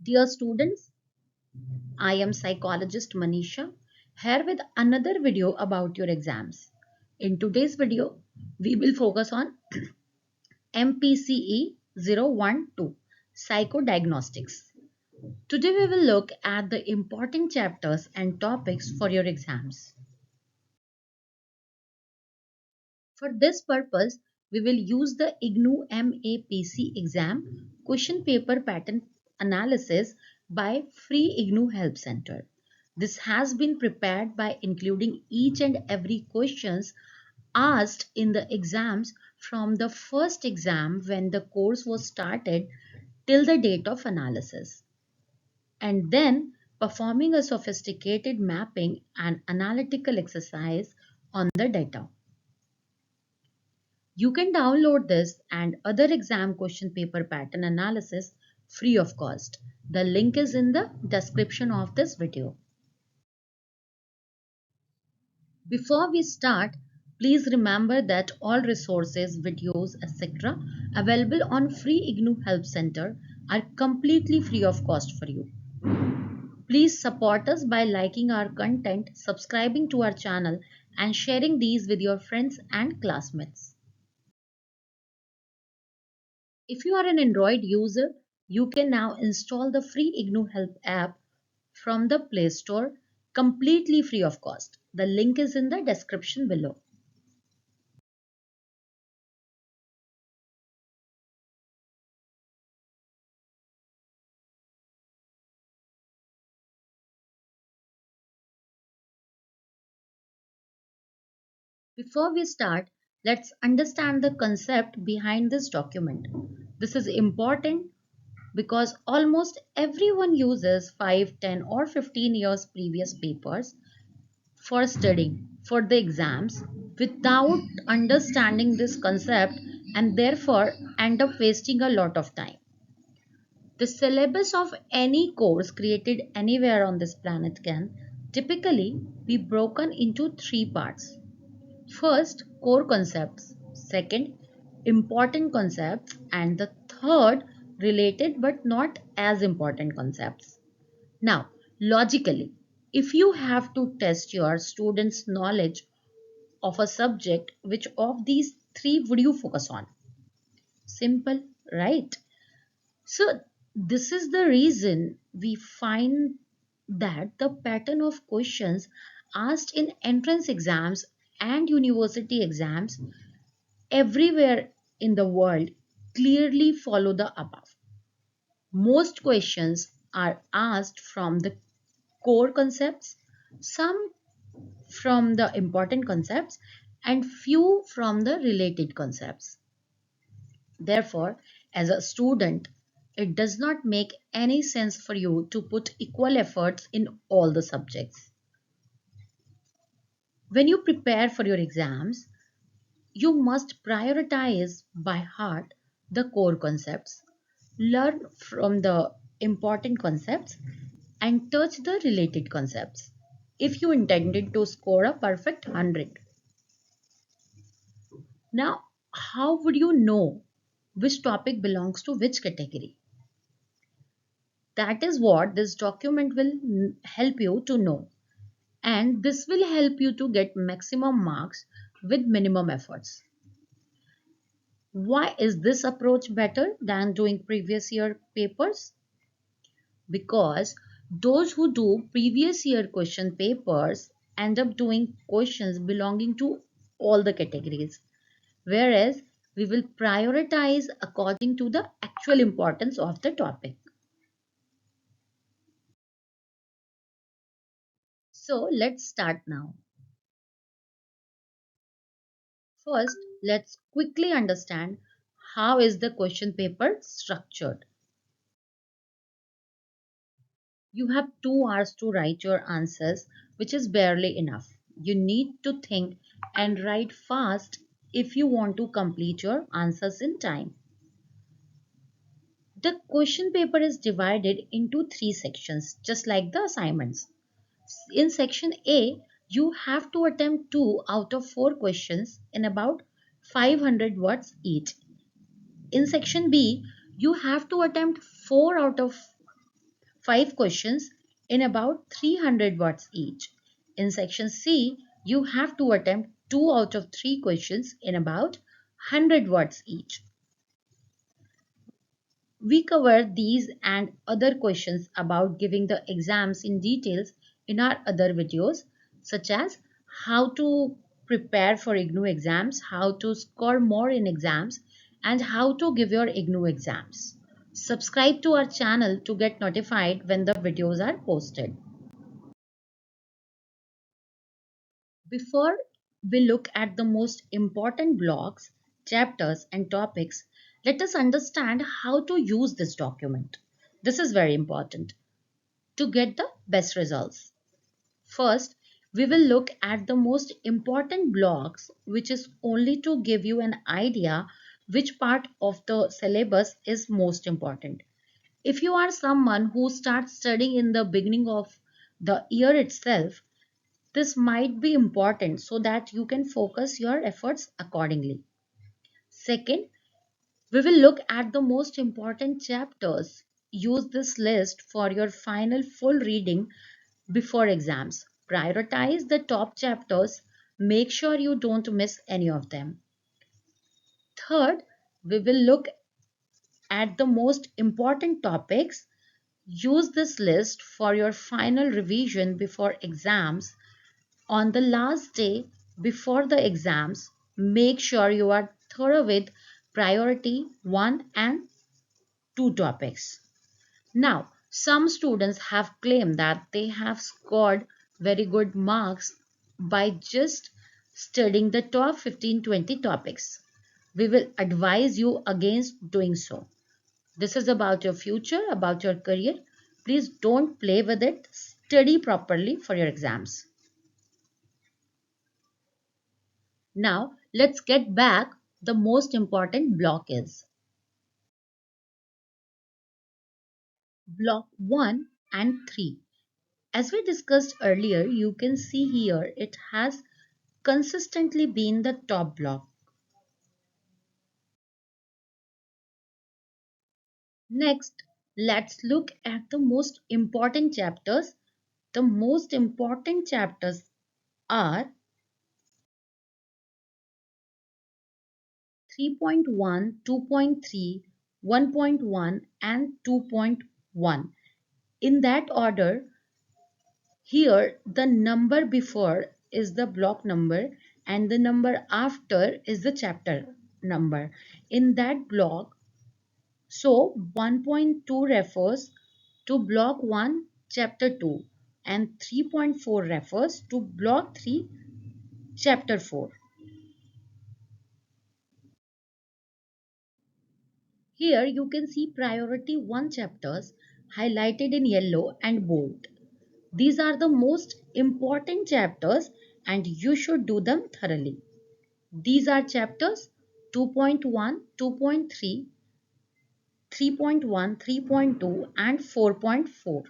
Dear students, I am psychologist Manisha here with another video about your exams. In today's video, we will focus on MPCE012 Psychodiagnostics. Today we will look at the important chapters and topics for your exams. For this purpose, we will use the IGNOU MAPC exam question paper pattern analysis by Free IGNOU Help Center. This has been prepared by including each and every questions asked in the exams from the first exam when the course was started till the date of analysis, and then performing a sophisticated mapping and analytical exercise on the data. You can download this and other exam question paper pattern analysis free of cost. The link is in the description of this video. Before we start, please remember that all resources, videos, etc. available on Free IGNOU Help Center are completely free of cost for you. Please support us by liking our content, subscribing to our channel, and sharing these with your friends and classmates. If you are an Android user, you can now install the free IGNOU Help app from the Play Store completely free of cost. The link is in the description below. Before we start, let's understand the concept behind this document. This is important because almost everyone uses 5, 10 or 15 years previous papers for studying for the exams without understanding this concept and therefore end up wasting a lot of time. The syllabus of any course created anywhere on this planet can typically be broken into three parts. First, core concepts. Second, important concepts. And the third, related but not as important concepts. Now, logically, if you have to test your students' knowledge of a subject, which of these three would you focus on? Simple, right? So, this is the reason we find that the pattern of questions asked in entrance exams and university exams everywhere in the world clearly follow the above. Most questions are asked from the core concepts, some from the important concepts, and few from the related concepts. Therefore, as a student, it does not make any sense for you to put equal efforts in all the subjects. When you prepare for your exams, you must prioritize by heart the core concepts, learn from the important concepts, and touch the related concepts if you intended to score a perfect 100. Now, how would you know which topic belongs to which category? That is what this document will help you to know. And this will help you to get maximum marks with minimum efforts. Why is this approach better than doing previous year papers? Because those who do previous year question papers end up doing questions belonging to all the categories, whereas we will prioritize according to the actual importance of the topic. So let's start now. First, let's quickly understand how is the question paper structured. You have 2 hours to write your answers, which is barely enough. You need to think and write fast if you want to complete your answers in time. The question paper is divided into 3 sections, just like the assignments. In section A, you have to attempt 2 out of 4 questions in about 500 words each. In section B, you have to attempt 4 out of 5 questions in about 300 words each. In section C, you have to attempt 2 out of 3 questions in about 100 words each. We cover these and other questions about giving the exams in details in our other videos, such as how to prepare for IGNOU exams, how to score more in exams, and how to give your IGNOU exams. Subscribe to our channel to get notified when the videos are posted. Before we look at the most important blocks, chapters, and topics, let us understand how to use this document. This is very important to get the best results. First, we will look at the most important blocks, which is only to give you an idea which part of the syllabus is most important. If you are someone who starts studying in the beginning of the year itself, this might be important so that you can focus your efforts accordingly. Second, we will look at the most important chapters. Use this list for your final full reading before exams. Prioritize the top chapters. Make sure you don't miss any of them. Third, we will look at the most important topics. Use this list for your final revision before exams. On the last day before the exams, make sure you are thorough with priority 1 and 2 topics. Now, some students have claimed that they have scored very good marks by just studying the top 15-20 topics. We will advise you against doing so. This is about your future, about your career. Please don't play with it. Study properly for your exams. Now, let's get back. The most important block is block 1 and 3. As we discussed earlier, you can see here it has consistently been the top block. Next, let's look at the most important chapters. The most important chapters are 3.1, 2.3, 1.1 and 2.1. In that order, here the number before is the block number and the number after is the chapter number. In that block, so 1.2 refers to block 1 chapter 2 and 3.4 refers to block 3 chapter 4. Here you can see priority 1 chapters highlighted in yellow and bold. These are the most important chapters and you should do them thoroughly. These are chapters 2.1, 2.3, 3.1, 3.2 and 4.4.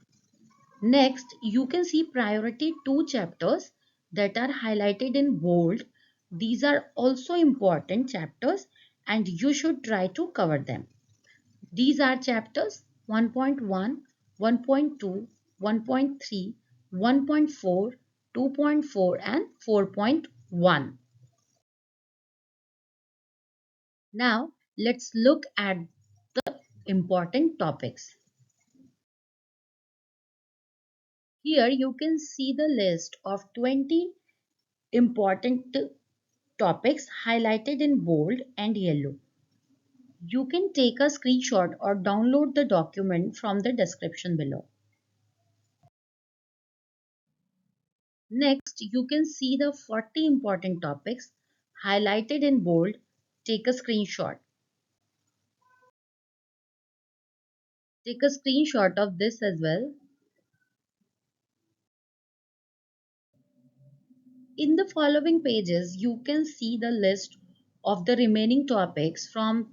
Next, you can see priority 2 chapters that are highlighted in bold. These are also important chapters and you should try to cover them. These are chapters 1.1, 1.2, 1.3, 1.4, 2.4 and 4.1. Now, let's look at the important topics. Here you can see the list of 20 important topics highlighted in bold and yellow. You can take a screenshot or download the document from the description below. Next, you can see the 40 important topics highlighted in bold. Take a screenshot. Take a screenshot of this as well. In the following pages, you can see the list of the remaining topics from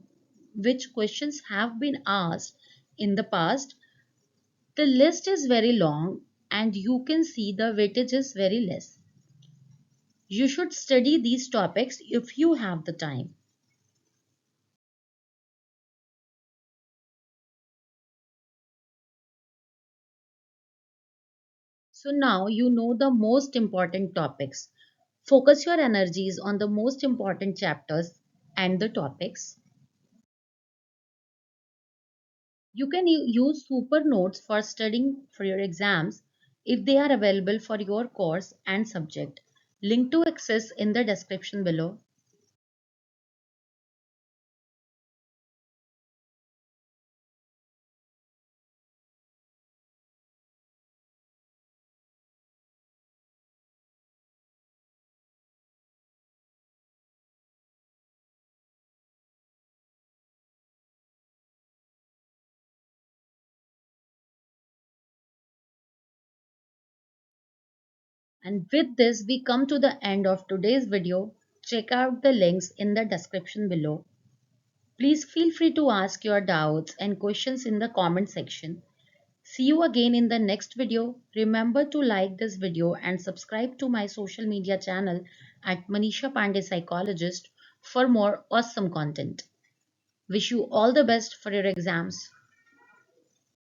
which questions have been asked in the past. The list is very long and you can see the weightage is very less. You should study these topics if you have the time. So now you know the most important topics. Focus your energies on the most important chapters and the topics. You can use super notes for studying for your exams if they are available for your course and subject. Link to access in the description below. And with this, we come to the end of today's video. Check out the links in the description below. Please feel free to ask your doubts and questions in the comment section. See you again in the next video. Remember to like this video and subscribe to my social media channel at Manisha Pandey Psychologist for more awesome content. Wish you all the best for your exams.